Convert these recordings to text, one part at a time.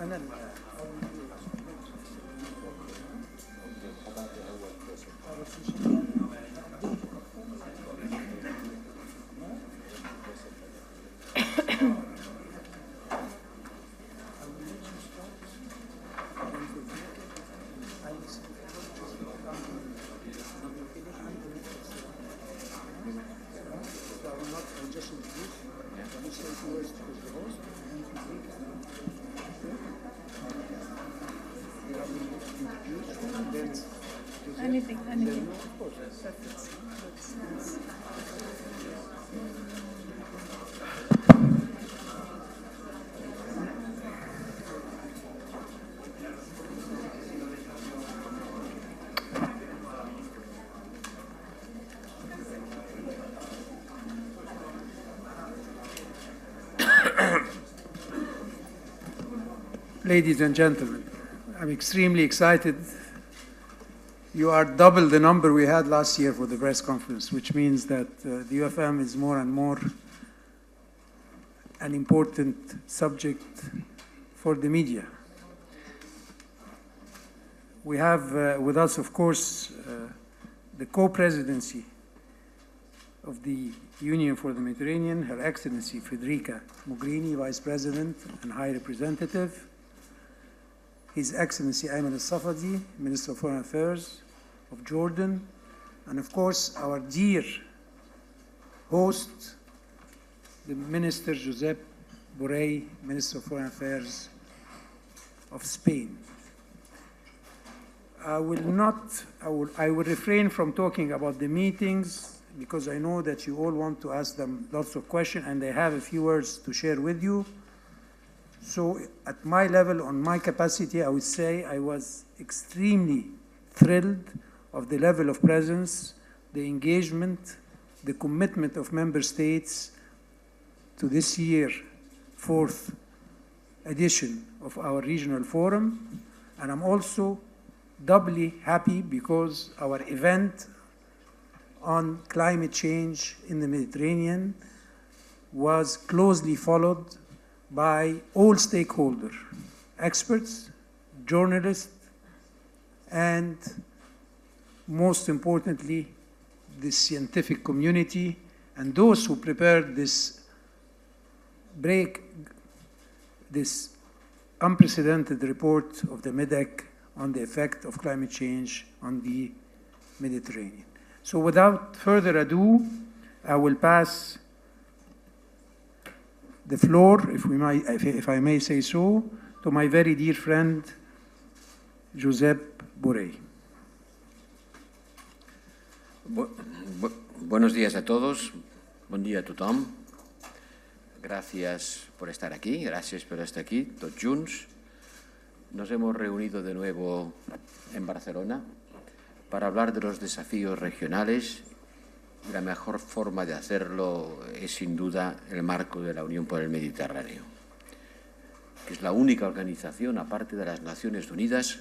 Anything. Ladies and gentlemen, I'm extremely excited. You are double the number we had last year for the press conference, which means that the UFM is more and more an important subject for the media. We have with us, of course, the co-presidency of the Union for the Mediterranean, Her Excellency Federica Mogherini, Vice President and High Representative, His Excellency Ayman al-Safadi, Minister of Foreign Affairs of Jordan, and of course our dear host, the Minister Josep Borrell, Minister of Foreign Affairs of Spain. I will refrain from talking about the meetings because I know that you all want to ask them lots of questions and they have a few words to share with you. So at my level, on my capacity, I would say I was extremely thrilled of the level of presence, the engagement, the commitment of member states to this year, 4th edition of our regional forum. And I'm also doubly happy because our event on climate change in the Mediterranean was closely followed by all stakeholders, experts, journalists, and most importantly, the scientific community and those who prepared this unprecedented report of the MEDEC on the effect of climate change on the Mediterranean. So without further ado, I will pass the floor, if I may say so, to my very dear friend, Josep Borrell. Buenos días a todos. Bon dia a tothom. Gracias por estar aquí. Gracias por estar aquí, tots junts. Nos hemos reunido de nuevo en Barcelona para hablar de los desafíos regionales. La mejor forma de hacerlo es, sin duda, el marco de la Unión por el Mediterráneo, que es la única organización, aparte de las Naciones Unidas,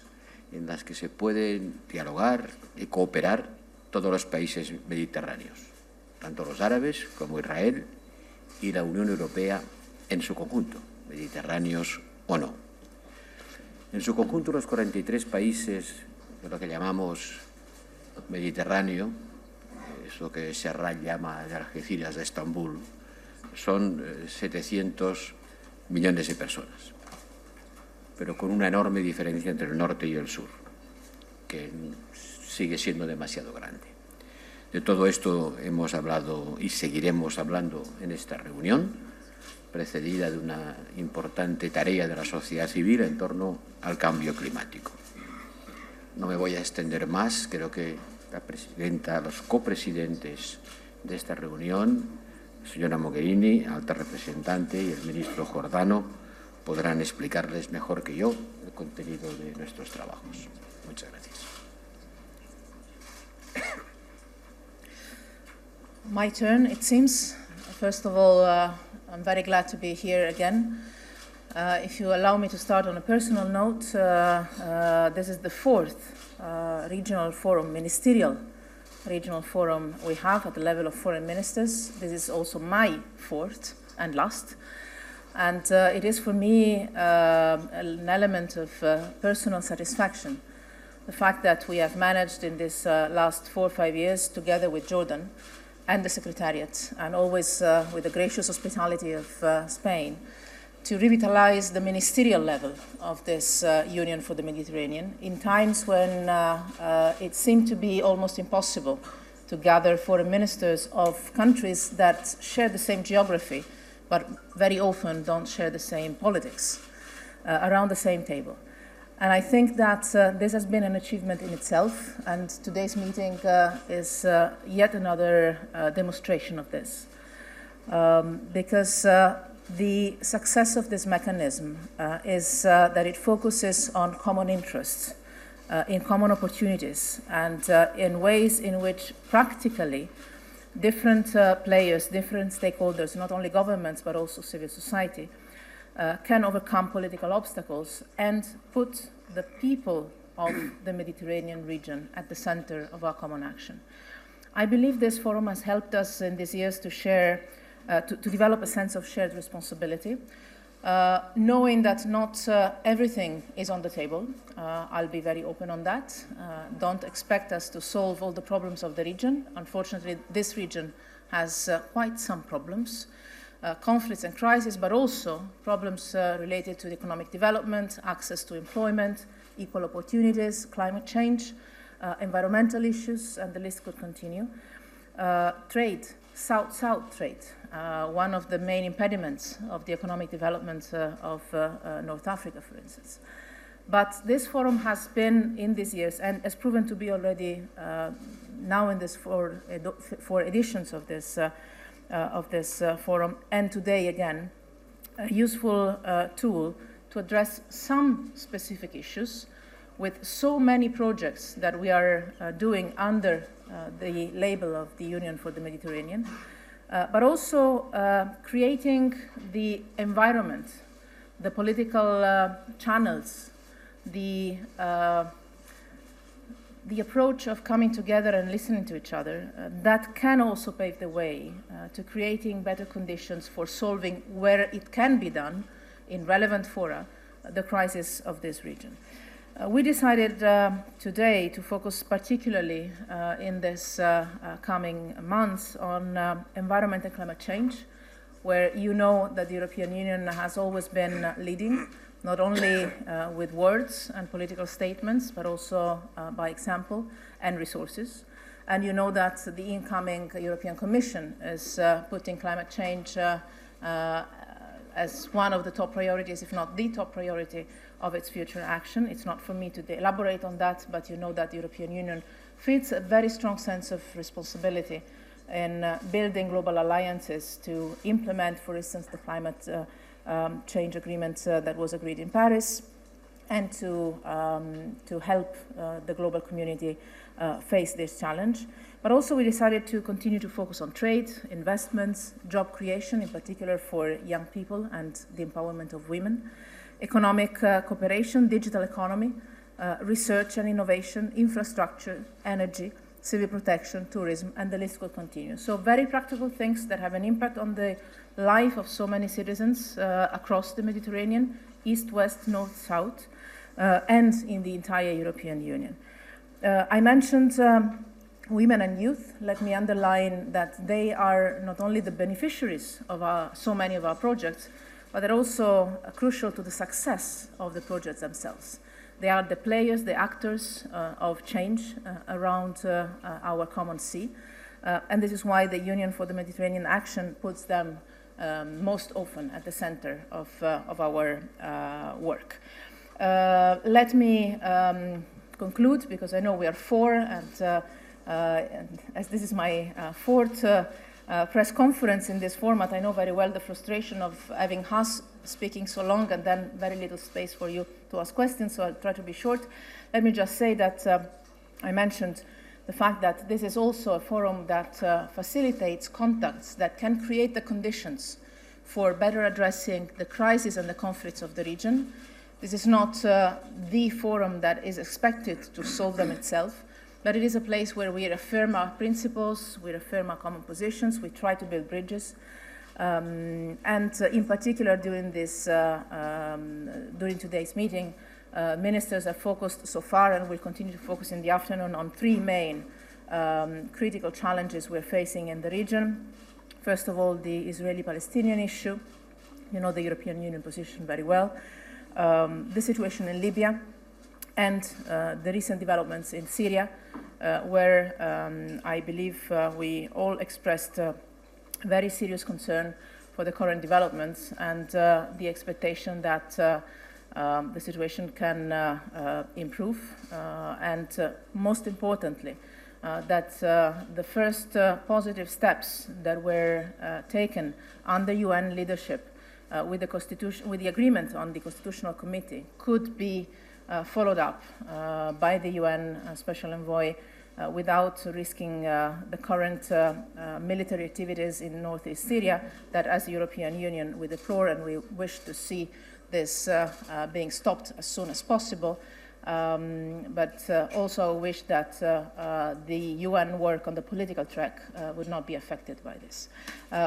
en las que se pueden dialogar y cooperar todos los países mediterráneos, tanto los árabes como Israel y la Unión Europea en su conjunto, mediterráneos o no. En su conjunto, los 43 países de lo que llamamos Mediterráneo, es lo que Serrat llama de Algeciras de Estambul, son 700 millones de personas, pero con una enorme diferencia entre el norte y el sur, que sigue siendo demasiado grande. De todo esto hemos hablado y seguiremos hablando en esta reunión, precedida de una importante tarea de la sociedad civil en torno al cambio climático. No me voy a extender más, creo que la presidenta, los copresidentes de esta reunión, señora Mogherini, alta representante, y el ministro Jordano, podrán explicarles mejor que yo el contenido de nuestros trabajos. Muchas gracias. My turn, it seems. First of all, I'm very glad to be here again. If you allow me to start on a personal note, this is the 4th regional forum, ministerial regional forum we have at the level of foreign ministers. This is also my 4th and last. And it is for me an element of personal satisfaction, the fact that we have managed in this last 4 or 5 years, together with Jordan and the Secretariat, and always with the gracious hospitality of Spain, to revitalize the ministerial level of this Union for the Mediterranean in times when it seemed to be almost impossible to gather foreign ministers of countries that share the same geography, but very often don't share the same politics, around the same table. And I think that this has been an achievement in itself, and today's meeting is yet another demonstration of this. Because the success of this mechanism is that it focuses on common interests, in common opportunities, and in ways in which practically different players, different stakeholders, not only governments but also civil society, can overcome political obstacles and put the people of the Mediterranean region at the center of our common action. I believe this forum has helped us in these years to share, to develop a sense of shared responsibility, knowing that not everything is on the table. I'll be very open on that. Don't expect us to solve all the problems of the region. Unfortunately, this region has quite some problems, conflicts and crises, but also problems related to economic development, access to employment, equal opportunities, climate change, environmental issues, and the list could continue. Trade, South-South trade, one of the main impediments of the economic development of North Africa, for instance. But this forum has been, in these years, and has proven to be already now in this four editions of this forum, and today again, a useful tool to address some specific issues with so many projects that we are doing under the label of the Union for the Mediterranean, but also creating the environment, the political channels, the approach of coming together and listening to each other that can also pave the way to creating better conditions for solving, where it can be done in relevant fora, the crisis of this region. We decided today to focus particularly in this coming months on environment and climate change, where you know that the European Union has always been leading, not only with words and political statements, but also by example and resources. And you know that the incoming European Commission is putting climate change as one of the top priorities, if not the top priority, of its future action. It's not for me to elaborate on that, but you know that the European Union feels a very strong sense of responsibility in building global alliances to implement, for instance, the climate change agreement that was agreed in Paris, and to help the global community face this challenge. But also we decided to continue to focus on trade, investments, job creation, in particular for young people and the empowerment of women, economic cooperation, digital economy, research and innovation, infrastructure, energy, civil protection, tourism, and the list could continue. So very practical things that have an impact on the life of so many citizens across the Mediterranean, east, west, north, south, and in the entire European Union. I mentioned women and youth. Let me underline that they are not only the beneficiaries of so many of our projects, but they're also crucial to the success of the projects themselves. They are the players, the actors of change around our common sea. And this is why the Union for the Mediterranean Action puts them most often at the center of our work. Let me conclude, because I know we are four, and as this is my fourth press conference in this format, I know very well the frustration of having us speaking so long and then very little space for you to ask questions, so I'll try to be short. Let me just say that I mentioned the fact that this is also a forum that facilitates contacts that can create the conditions for better addressing the crises and the conflicts of the region. This is not the forum that is expected to solve them itself, but it is a place where we affirm our principles, we affirm our common positions, we try to build bridges, And in particular, during today's meeting, ministers have focused so far and will continue to focus in the afternoon on three main critical challenges we're facing in the region. First of all, the Israeli-Palestinian issue. You know the European Union position very well. The situation in Libya and the recent developments in Syria, where I believe we all expressed very serious concern for the current developments and the expectation that the situation can improve, and most importantly, that the first positive steps that were taken under UN leadership with the agreement on the Constitutional Committee could be followed up by the UN Special Envoy without risking the current military activities in northeast Syria, that as the European Union we deplore, and we wish to see this being stopped as soon as possible, but also wish that the UN work on the political track would not be affected by this.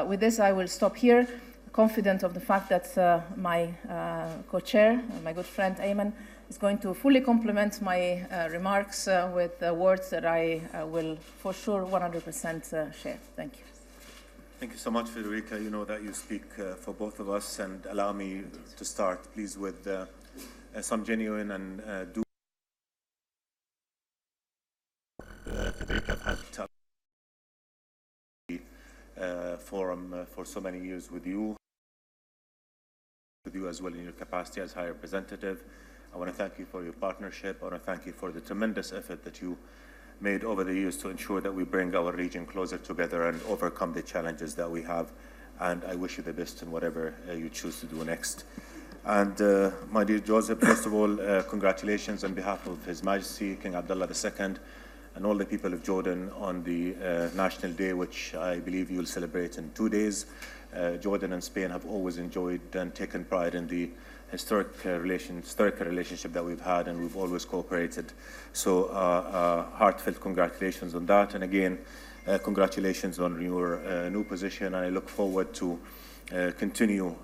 With this, I will stop here, confident of the fact that my co-chair, my good friend Ayman, is going to fully complement my remarks with words that I will for sure 100% share. Thank you. Thank you so much, Federica. You know that you speak for both of us, and allow me to start, please, with some genuine and Federica, I've had the forum for so many years with you as well in your capacity as High Representative. I want to thank you for your partnership. I want to thank you for the tremendous effort that you made over the years to ensure that we bring our region closer together and overcome the challenges that we have. And I wish you the best in whatever you choose to do next. And my dear Josep, first of all, congratulations on behalf of His Majesty King Abdullah II and all the people of Jordan on the National Day, which I believe you will celebrate in 2 days. Jordan and Spain have always enjoyed and taken pride in the historical relationship that we've had, and we've always cooperated. So heartfelt congratulations on that. And again, congratulations on your new position. And I look forward to continue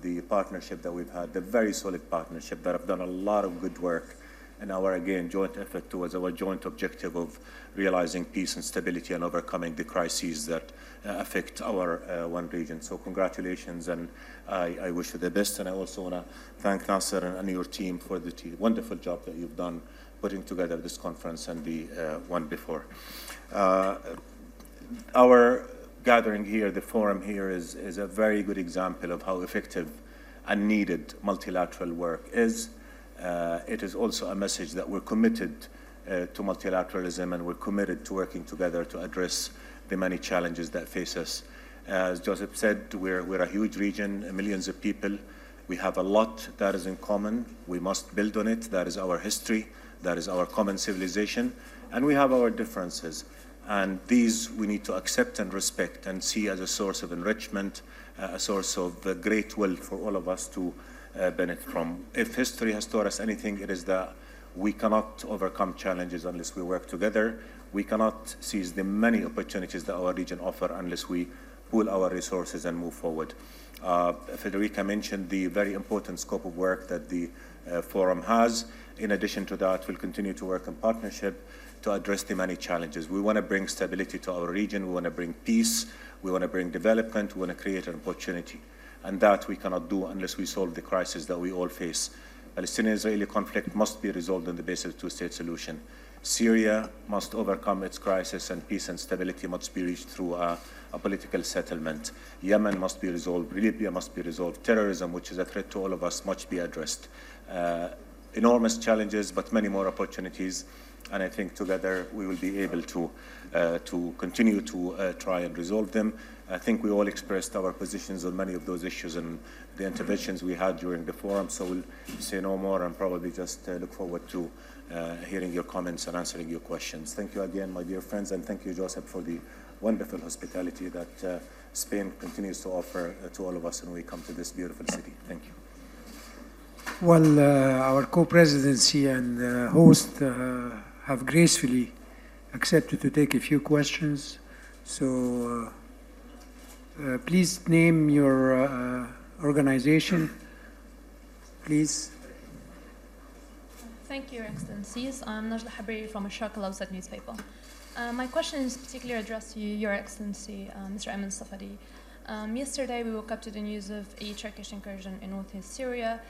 the partnership that we've had, the very solid partnership that have done a lot of good work in our, again, joint effort towards our joint objective of realizing peace and stability and overcoming the crises that affect our one region. So congratulations, and I wish you the best. And I also want to thank Nasser and your team for the wonderful job that you've done putting together this conference and the one before. Our gathering here, the forum here, is a very good example of how effective and needed multilateral work is. It is also a message that we're committed to multilateralism, and we're committed to working together to address the many challenges that face us. As Josep said, we're a huge region, millions of people. We have a lot that is in common. We must build on it. That is our history. That is our common civilization. And we have our differences. And these we need to accept and respect and see as a source of enrichment, a source of great will for all of us to benefit from. If history has taught us anything, it is that we cannot overcome challenges unless we work together. We cannot seize the many opportunities that our region offers unless we pool our resources and move forward. Federica mentioned the very important scope of work that the forum has. In addition to that, we'll continue to work in partnership to address the many challenges. We want to bring stability to our region. We want to bring peace. We want to bring development. We want to create an opportunity. And that we cannot do unless we solve the crisis that we all face. Palestinian-Israeli conflict must be resolved on the basis of a two-state solution. Syria must overcome its crisis, and peace and stability must be reached through a political settlement. Yemen must be resolved. Libya must be resolved. Terrorism, which is a threat to all of us, must be addressed. Enormous challenges, but many more opportunities. And I think together we will be able to continue to try and resolve them. I think we all expressed our positions on many of those issues in the interventions we had during the forum, so we'll say no more and probably just look forward to hearing your comments and answering your questions. Thank you again, my dear friends, and thank you, Josep, for the wonderful hospitality that Spain continues to offer to all of us when we come to this beautiful city. Thank you. Well, our co-presidency and host have gracefully accepted to take a few questions. So Please name your organization, please. Thank you, Your Excellencies. I'm Najla Habiri from Asharq Al-Awsat newspaper. My question is particularly addressed to you, Your Excellency, Mr. Ayman Safadi. Yesterday, we woke up to the news of a Turkish incursion in northeast Syria.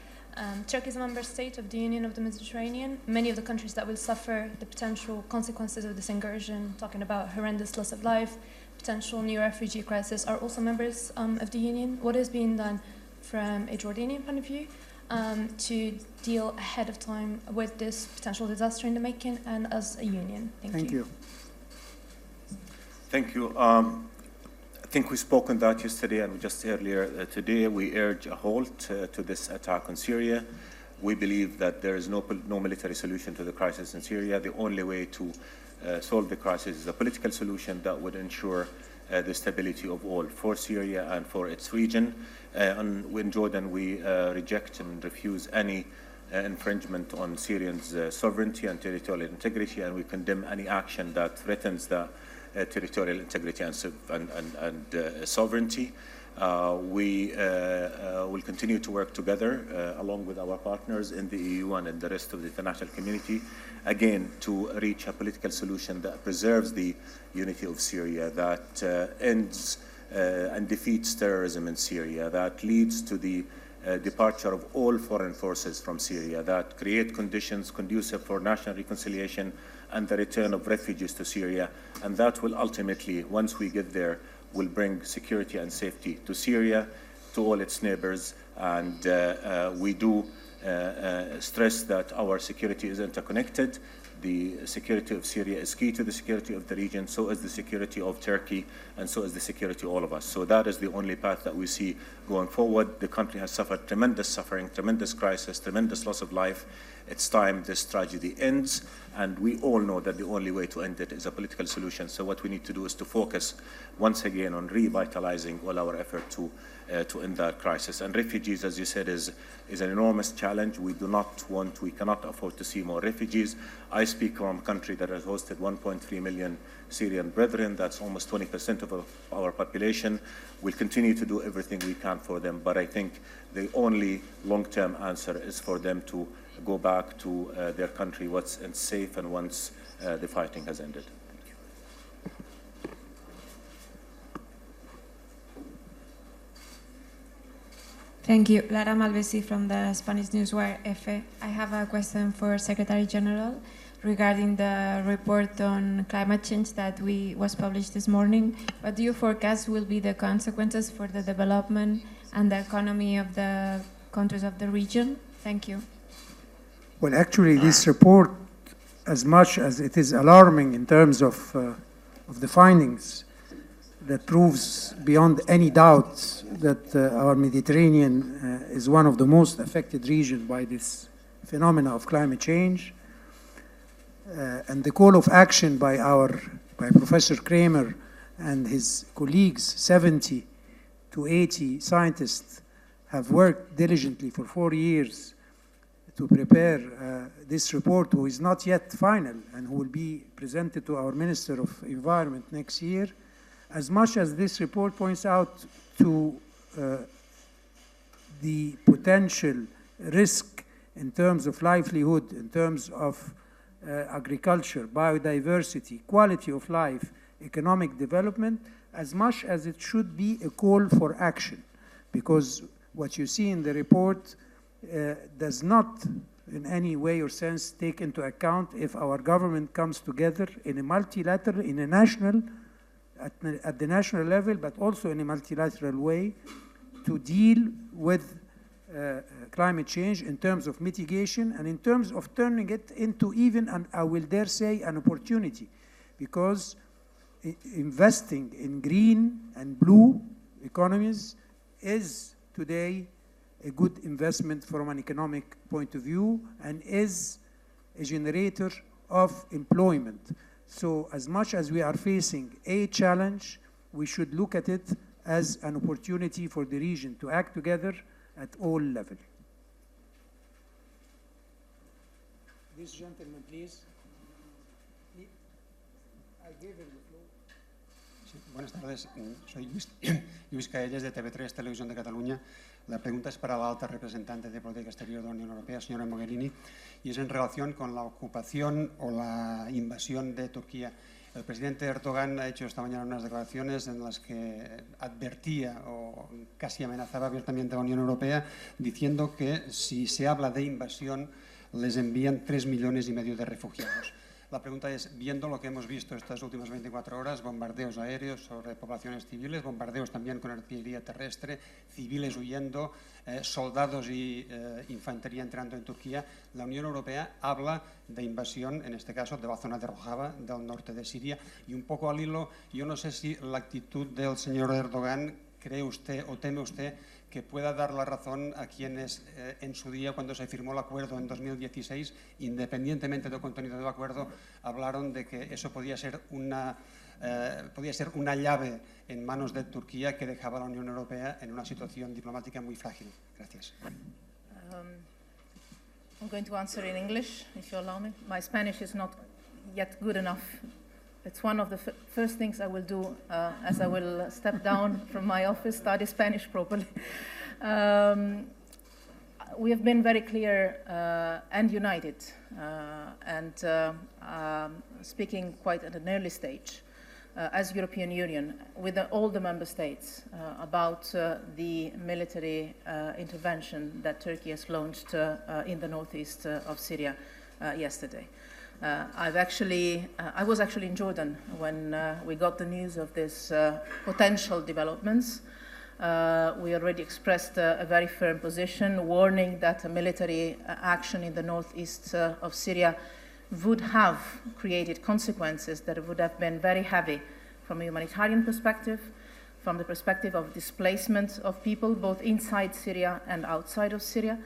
Turkey is a member state of the Union of the Mediterranean. Many of the countries that will suffer the potential consequences of this incursion, talking about horrendous loss of life, potential new refugee crisis, are also members of the Union. What is being done from a Jordanian point of view to deal ahead of time with this potential disaster in the making and as a union? Thank you. Thank you. I think we spoke on that yesterday and just earlier today. We urge a halt to this attack on Syria. We believe that there is no military solution to the crisis in Syria. The only way to solve the crisis is a political solution that would ensure the stability of all for Syria and for its region. And in Jordan, we reject and refuse any infringement on Syrians' sovereignty and territorial integrity, and we condemn any action that threatens the territorial integrity and sovereignty. We will continue to work together along with our partners in the EU and in the rest of the international community, again, to reach a political solution that preserves the unity of Syria, that ends and defeats terrorism in Syria, that leads to the departure of all foreign forces from Syria, that create conditions conducive for national reconciliation and the return of refugees to Syria. And that will ultimately, once we get there, will bring security and safety to Syria, to all its neighbors. And we do stress that our security is interconnected. The security of Syria is key to the security of the region, so is the security of Turkey, and so is the security of all of us. So that is the only path that we see going forward. The country has suffered tremendous suffering, tremendous crisis, tremendous loss of life. It's time this tragedy ends, and we all know that the only way to end it is a political solution. So what we need to do is to focus once again on revitalizing all our effort to end that crisis. And refugees, as you said, is an enormous challenge. We cannot afford to see more refugees. I speak from a country that has hosted 1.3 million Syrian brethren. That's almost 20% of our population. We'll continue to do everything we can for them, but I think the only long-term answer is for them to go back to their country once it's safe and once the fighting has ended. Thank you. Lara Malvesi from the Spanish newswire EFE. I have a question for Secretary General regarding the report on climate change that was published this morning. What do you forecast will be the consequences for the development and the economy of the countries of the region? Thank you. Well, actually, this report, as much as it is alarming in terms of the findings, that proves beyond any doubt that our Mediterranean is one of the most affected regions by this phenomena of climate change. And the call of action by Professor Kramer and his colleagues, 70 to 80 scientists, have worked diligently for 4 years to prepare this report, who is not yet final and who will be presented to our Minister of Environment next year. As much as this report points out to the potential risk in terms of livelihood, in terms of agriculture, biodiversity, quality of life, economic development, as much as it should be a call for action. Because what you see in the report does not in any way or sense take into account if our government comes together in a multilateral, in a national, at the national level, but also in a multilateral way to deal with climate change in terms of mitigation and in terms of turning it into even, I will dare say, an opportunity. Because investing in green and blue economies is today a good investment from an economic point of view and is a generator of employment. So as much as we are facing a challenge, we should look at it as an opportunity for the region to act together at all levels. This gentleman, please. I gave him the floor. Sí, buenas tardes. Soy Luis Caelles de TV3, Televisión de Cataluña. La pregunta es para la alta representante de Política Exterior de la Unión Europea, señora Mogherini, y es en relación con la ocupación o la invasión de Turquía. El presidente Erdogan ha hecho esta mañana unas declaraciones en las que advertía o casi amenazaba abiertamente a la Unión Europea, diciendo que si se habla de invasión les envían 3,5 millones de refugiados. La pregunta es, viendo lo que hemos visto estas últimas 24 horas, bombardeos aéreos sobre poblaciones civiles, bombardeos también con artillería terrestre, civiles huyendo, soldados y infantería entrando en Turquía, la Unión Europea habla de invasión, en este caso de la zona de Rojava, del norte de Siria, y un poco al hilo, yo no sé si la actitud del señor Erdogan, cree usted o teme usted que pueda dar la razón a quienes en su día, cuando se firmó el acuerdo en 2016, independientemente del contenido del acuerdo, hablaron de que eso podía ser una llave en manos de Turquía que dejaba a la Unión Europea en una situación diplomática muy frágil. Gracias. I'm going to answer in English, if you allow me. My Spanish is not yet good enough. It's one of the first things I will do as I will step down from my office, study Spanish properly. We have been very clear and united and speaking quite at an early stage as European Union with all the member states about the military intervention that Turkey has launched in the northeast of Syria yesterday. I was actually in Jordan when we got the news of this potential developments. We already expressed a very firm position, warning that a military action in the northeast of Syria would have created consequences that would have been very heavy from a humanitarian perspective, from the perspective of displacement of people, both inside Syria and outside of Syria.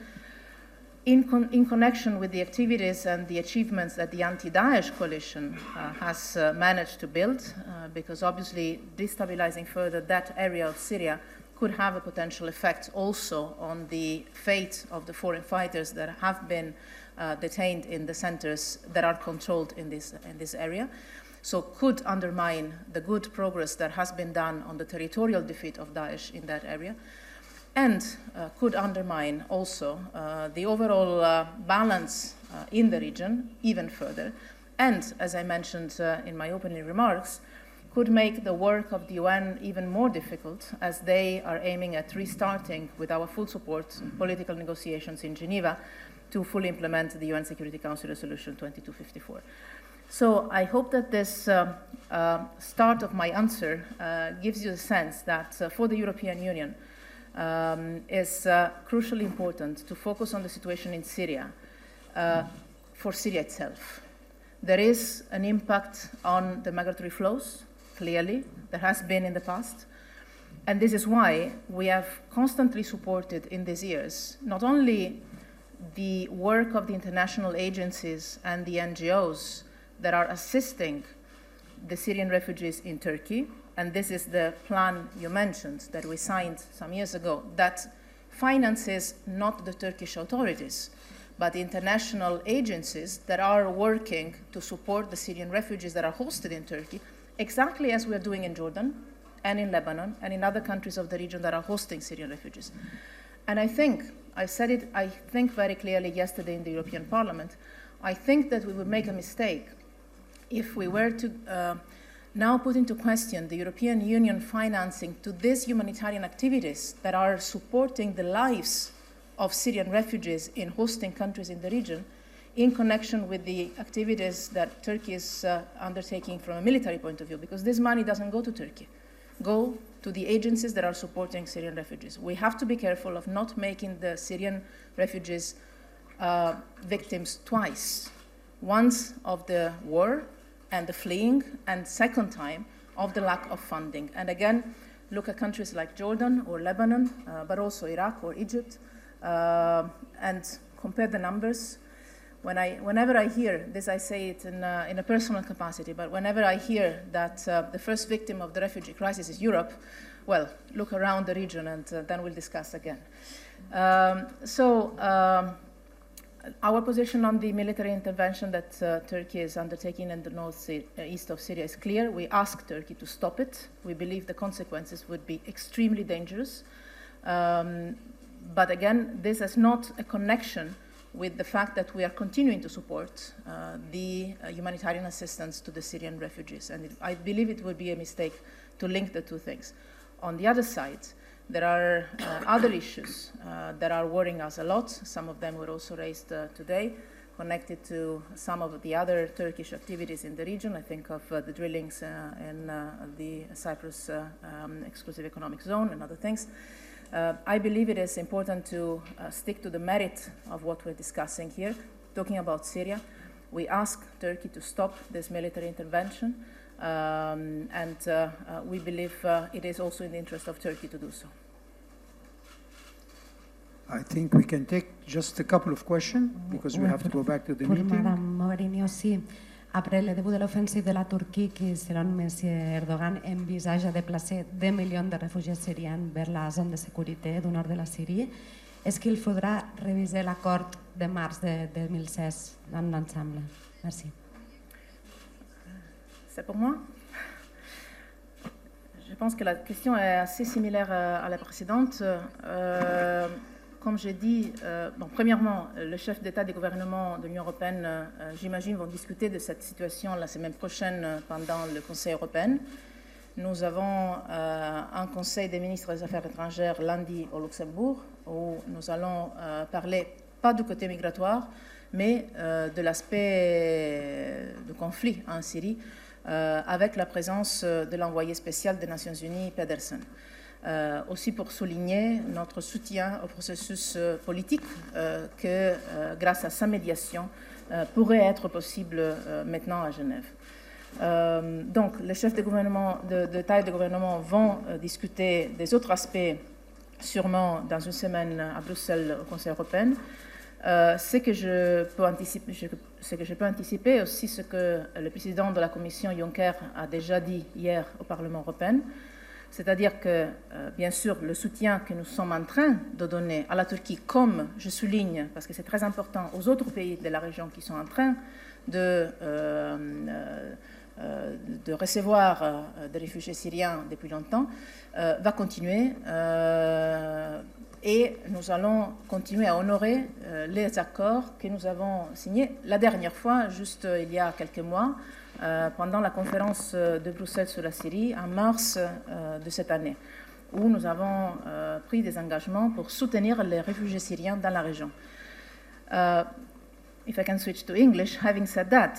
In connection with the activities and the achievements that the anti-Daesh coalition has managed to build, because obviously destabilizing further that area of Syria could have a potential effect also on the fate of the foreign fighters that have been detained in the centers that are controlled in this area. So could undermine the good progress that has been done on the territorial defeat of Daesh in that area, and could undermine also the overall balance in the region even further. And, as I mentioned in my opening remarks, could make the work of the UN even more difficult, as they are aiming at restarting, with our full support, political negotiations in Geneva to fully implement the UN Security Council Resolution 2254. So I hope that this start of my answer gives you a sense that for the European Union, is crucially important to focus on the situation in Syria for Syria itself. There is an impact on the migratory flows, clearly, there has been in the past, and this is why we have constantly supported in these years not only the work of the international agencies and the NGOs that are assisting the Syrian refugees in Turkey, and this is the plan you mentioned that we signed some years ago, that finances not the Turkish authorities, but the international agencies that are working to support the Syrian refugees that are hosted in Turkey, exactly as we are doing in Jordan and in Lebanon and in other countries of the region that are hosting Syrian refugees. And I said it, I think very clearly yesterday in the European Parliament, I think that we would make a mistake if we were to now put into question the European Union financing to these humanitarian activities that are supporting the lives of Syrian refugees in hosting countries in the region in connection with the activities that Turkey is undertaking from a military point of view, because this money doesn't go to Turkey, go to the agencies that are supporting Syrian refugees. We have to be careful of not making the Syrian refugees victims twice, once of the war and the fleeing, and second time of the lack of funding. And again, look at countries like Jordan or Lebanon, but also Iraq or Egypt, and compare the numbers. Whenever I hear this, I say it in a personal capacity, but whenever I hear that the first victim of the refugee crisis is Europe, well, look around the region and then we'll discuss again. Our position on the military intervention that Turkey is undertaking in the east of Syria is clear. We ask Turkey to stop it. We believe the consequences would be extremely dangerous. But again, this has not a connection with the fact that we are continuing to support the humanitarian assistance to the Syrian refugees. And I believe it would be a mistake to link the two things. On the other side, there are other issues that are worrying us a lot. Some of them were also raised today, connected to some of the other Turkish activities in the region. I think of the drillings in the Cyprus exclusive economic zone and other things. I believe it is important to stick to the merit of what we're discussing here. Talking about Syria, we ask Turkey to stop this military intervention, and we believe it is also in the interest of Turkey to do so. I think we can take just a couple of questions because we have to go back to the meeting. Madame Mogherini aussi. Après le début de l'offensive de la Turquie, qui, selon M. Erdogan, envisage de placer 2 millions de réfugiés syriens vers la zone de sécurité du nord de la Syrie, est-ce qu'il faudra réviser l'accord de mars de 2016 dans l'ensemble? Merci. C'est pour moi? Je pense que la question est assez similaire à la précédente. Comme j'ai dit, premièrement, le chef d'État des gouvernements de l'Union européenne, j'imagine, vont discuter de cette situation la semaine prochaine pendant le Conseil européen. Nous avons un Conseil des ministres des Affaires étrangères lundi au Luxembourg, où nous allons parler, pas du côté migratoire, mais de l'aspect du conflit en Syrie, avec la présence de l'envoyé spécial des Nations Unies, Pedersen. Aussi pour souligner notre soutien au processus politique que, grâce à sa médiation, pourrait être possible maintenant à Genève. Donc, les chefs d'État et de gouvernement vont discuter des autres aspects, sûrement dans une semaine à Bruxelles au Conseil européen. Ce que je peux anticiper aussi, ce que le président de la Commission Juncker a déjà dit hier au Parlement européen, c'est-à-dire que, bien sûr, le soutien que nous sommes en train de donner à la Turquie, comme je souligne, parce que c'est très important, aux autres pays de la région qui sont en train de recevoir des réfugiés syriens depuis longtemps, va continuer. Et nous allons continuer à honorer les accords que nous avons signés la dernière fois, juste il y a quelques mois, pendant la conférence de Bruxelles sur la Syrie en mars de cette année, où nous avons pris des engagements pour soutenir les réfugiés syriens dans la région. If I can switch to English, having said that,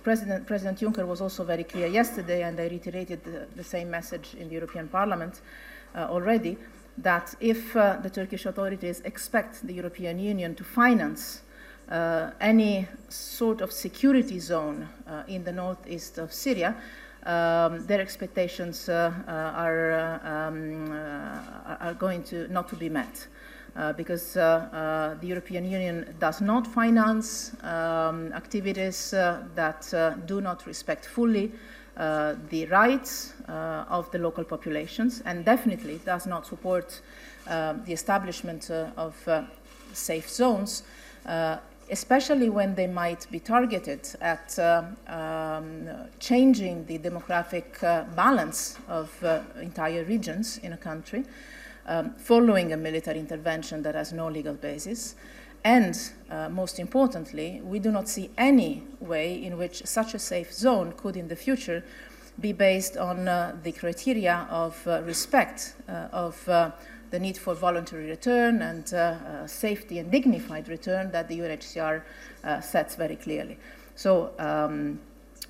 President Juncker was also very clear yesterday, and I reiterated the same message in the European Parliament already, that if the Turkish authorities expect the European Union to finance any sort of security zone in the northeast of Syria, their expectations are going to not to be met. Because the European Union does not finance activities that do not respect fully the rights of the local populations, and definitely does not support the establishment of safe zones, especially when they might be targeted at changing the demographic balance of entire regions in a country, following a military intervention that has no legal basis. And most importantly, we do not see any way in which such a safe zone could in the future be based on the criteria of respect of the need for voluntary return and safety and dignified return that the UNHCR sets very clearly. So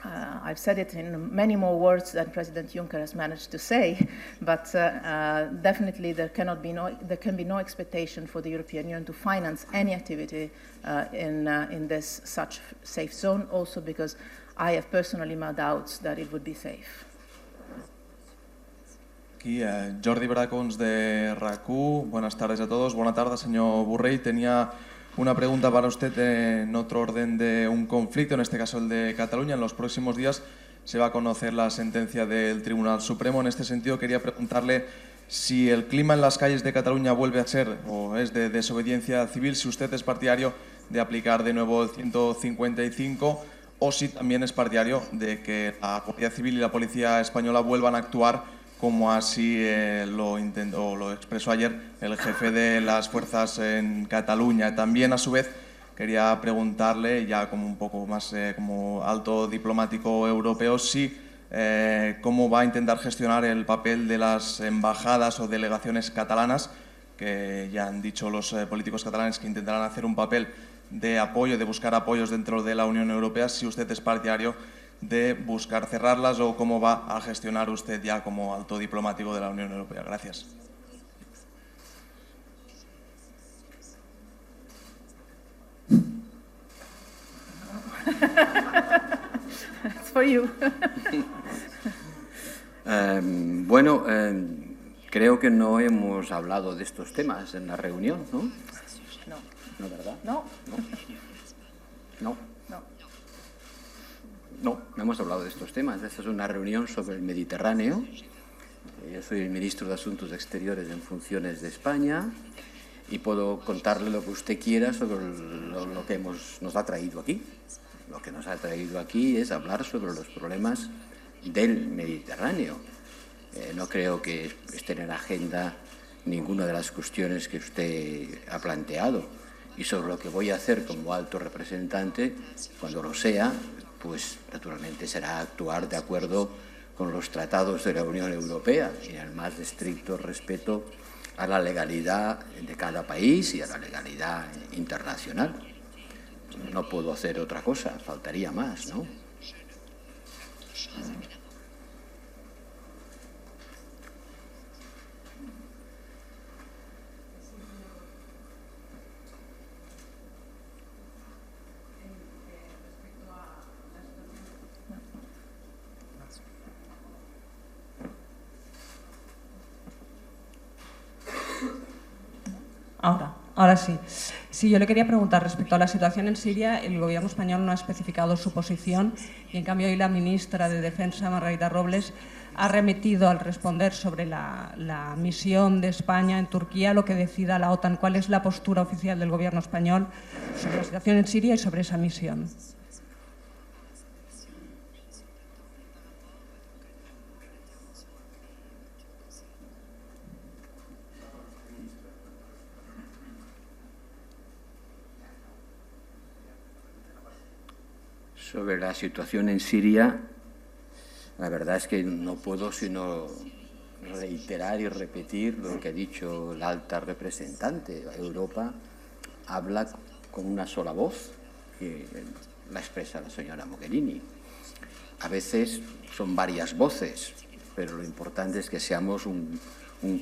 I've said it in many more words than President Juncker has managed to say, but definitely there can be no expectation for the European Union to finance any activity in this such safe zone, also because I have personally my doubts that it would be safe. Aquí Jordi Bracons de RACU. Buenas tardes a todos. Buenas tardes, señor Borrell. Tenía una pregunta para usted en otro orden de un conflicto, en este caso el de Cataluña. En los próximos días se va a conocer la sentencia del Tribunal Supremo. En este sentido, quería preguntarle si el clima en las calles de Cataluña vuelve a ser o es de desobediencia civil, si usted es partidario de aplicar de nuevo el 155 o si también es partidario de que la Guardia Civil y la Policía Española vuelvan a actuar como así lo expresó ayer el jefe de las fuerzas en Cataluña. También, a su vez, quería preguntarle, ya como un poco más como alto diplomático europeo, si cómo va a intentar gestionar el papel de las embajadas o delegaciones catalanas, que ya han dicho los políticos catalanes que intentarán hacer un papel de apoyo, de buscar apoyos dentro de la Unión Europea, si usted es partidario de buscar cerrarlas o cómo va a gestionar usted ya como alto diplomático de la Unión Europea. Gracias. It's for you. Bueno, creo que no hemos hablado de estos temas en la reunión, ¿no? No. ¿No, verdad? No. No. No, no hemos hablado de estos temas. Esta es una reunión sobre el Mediterráneo. Yo soy el ministro de Asuntos Exteriores en funciones de España y puedo contarle lo que usted quiera sobre lo que nos ha traído aquí. Lo que nos ha traído aquí es hablar sobre los problemas del Mediterráneo. No creo que esté en la agenda ninguna de las cuestiones que usted ha planteado. Y sobre lo que voy a hacer como alto representante, cuando lo sea, pues naturalmente será actuar de acuerdo con los tratados de la Unión Europea y en el más estricto respeto a la legalidad de cada país y a la legalidad internacional. No puedo hacer otra cosa, faltaría más, ¿no? Ahora sí. Sí, yo le quería preguntar respecto a la situación en Siria. El gobierno español no ha especificado su posición y, en cambio, hoy la ministra de Defensa, Margarita Robles, ha remitido al responder sobre la misión de España en Turquía lo que decida la OTAN. ¿Cuál es la postura oficial del gobierno español sobre la situación en Siria y sobre esa misión? Sobre la situación en Siria, la verdad es que no puedo sino reiterar y repetir lo que ha dicho la alta representante. Europa habla con una sola voz, que la expresa la señora Mogherini. A veces son varias voces, pero lo importante es que seamos un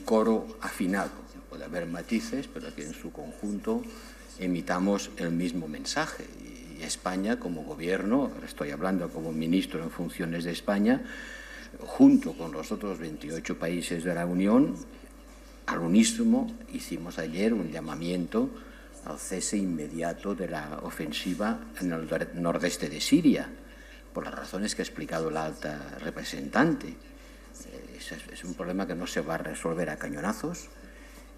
coro afinado. Puede haber matices, pero que en su conjunto emitamos el mismo mensaje. Y España, como gobierno, estoy hablando como ministro en funciones de España, junto con los otros 28 países de la Unión, al unísono hicimos ayer un llamamiento al cese inmediato de la ofensiva en el nordeste de Siria, por las razones que ha explicado la alta representante. Es un problema que no se va a resolver a cañonazos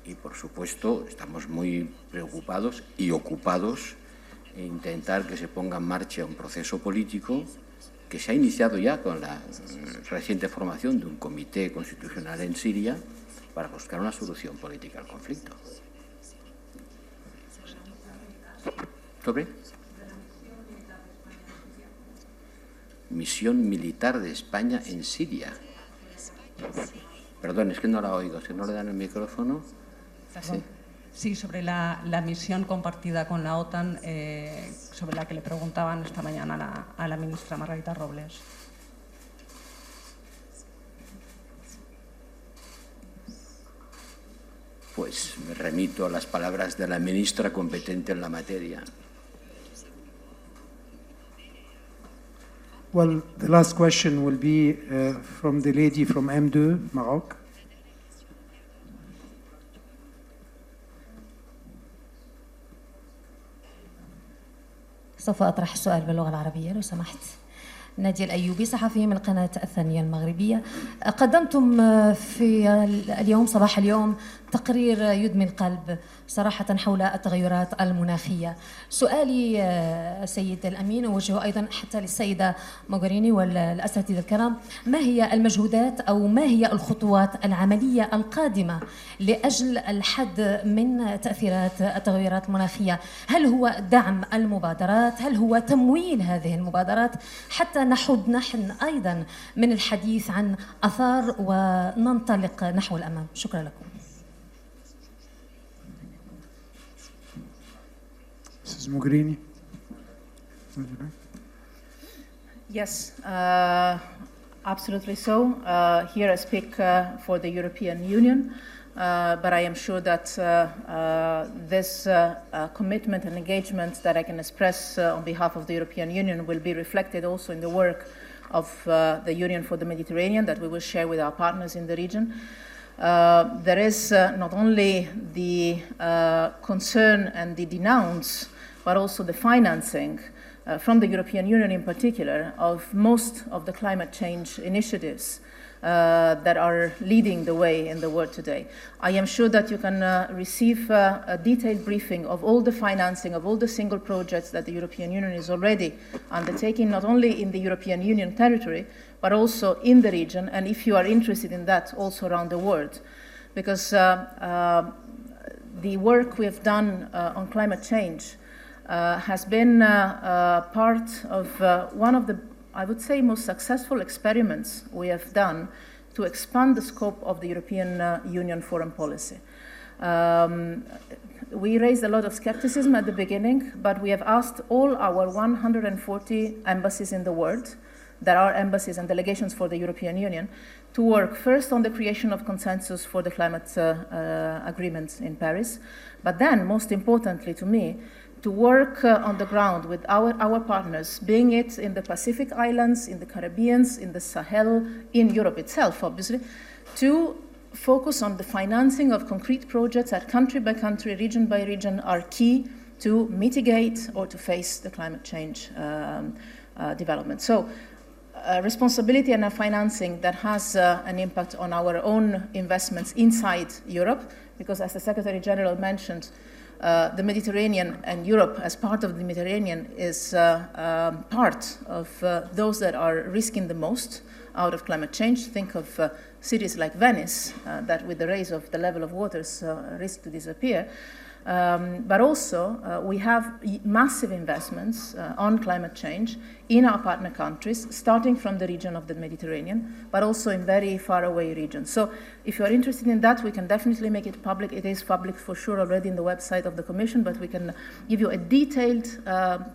y, por supuesto, estamos muy preocupados y ocupados en intentar que se ponga en marcha un proceso político que se ha iniciado ya con la reciente formación de un comité constitucional en Siria para buscar una solución política al conflicto. ¿Sobre? Misión militar de España en Siria. Perdón, es que no la oigo. Si no le dan el micrófono. Sí. Sí, sobre la misión compartida con la OTAN, sobre la que le preguntaban esta mañana a la ministra Margarita Robles. Pues me remito a las palabras de la ministra competente en la materia. Well, the last question will be from the lady from M2, Maroc. سوف أطرح السؤال باللغة العربية لو سمحت. نادية الأيوبي صحفية من القناة الثانية المغربية. قدمتم في اليوم صباح اليوم تقرير يدمي القلب صراحة حول التغيرات المناخية. سؤالي سيد الأمين أوجهه أيضا حتى للسيدة موغريني والأساتذة الكرام، ما هي المجهودات أو ما هي الخطوات العملية القادمة لأجل الحد من تأثيرات التغيرات المناخية؟ هل هو دعم المبادرات؟ هل هو تمويل هذه المبادرات حتى نحد نحن أيضا من الحديث عن آثار وننطلق نحو الأمام؟ شكرا لكم. Mrs. Mogherini. Yes, absolutely so. Here I speak for the European Union, but I am sure that this commitment and engagement that I can express on behalf of the European Union will be reflected also in the work of the Union for the Mediterranean that we will share with our partners in the region. There is not only the concern and the denounce, but also the financing from the European Union in particular of most of the climate change initiatives that are leading the way in the world today. I am sure that you can receive a detailed briefing of all the financing, of all the single projects that the European Union is already undertaking, not only in the European Union territory, but also in the region, and if you are interested in that, also around the world. Because the work we have done on climate change has been part of one of the, I would say, most successful experiments we have done to expand the scope of the European Union foreign policy. We raised a lot of skepticism at the beginning, but we have asked all our 140 embassies in the world, that are embassies and delegations for the European Union, to work first on the creation of consensus for the climate agreement in Paris, but then, most importantly to me, to work on the ground with our partners, being it in the Pacific Islands, in the Caribbean, in the Sahel, in Europe itself, obviously, to focus on the financing of concrete projects that country by country, region by region, are key to mitigate or to face the climate change development. So, responsibility and a financing that has an impact on our own investments inside Europe, because as the Secretary General mentioned, the Mediterranean and Europe as part of the Mediterranean is part of those that are risking the most out of climate change. Think of cities like Venice that with the rise of the level of waters risk to disappear. But also we have massive investments on climate change in our partner countries, starting from the region of the Mediterranean, but also in very far away regions. So if you are interested in that, we can definitely make it public. It is public for sure already in the website of the Commission, but we can give you a detailed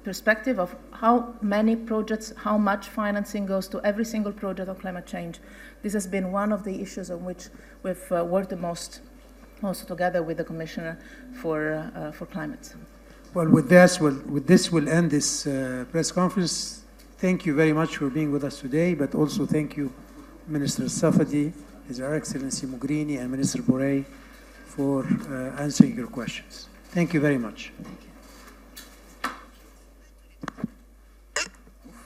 perspective of how many projects, how much financing goes to every single project on climate change. This has been one of the issues on which we've worked the most, also together with the Commissioner for Climate. Well, with this, we'll end this press conference. Thank you very much for being with us today, but also thank you, Minister Safadi, His Excellency Mogherini, and Minister Borrell for answering your questions. Thank you very much. Thank you.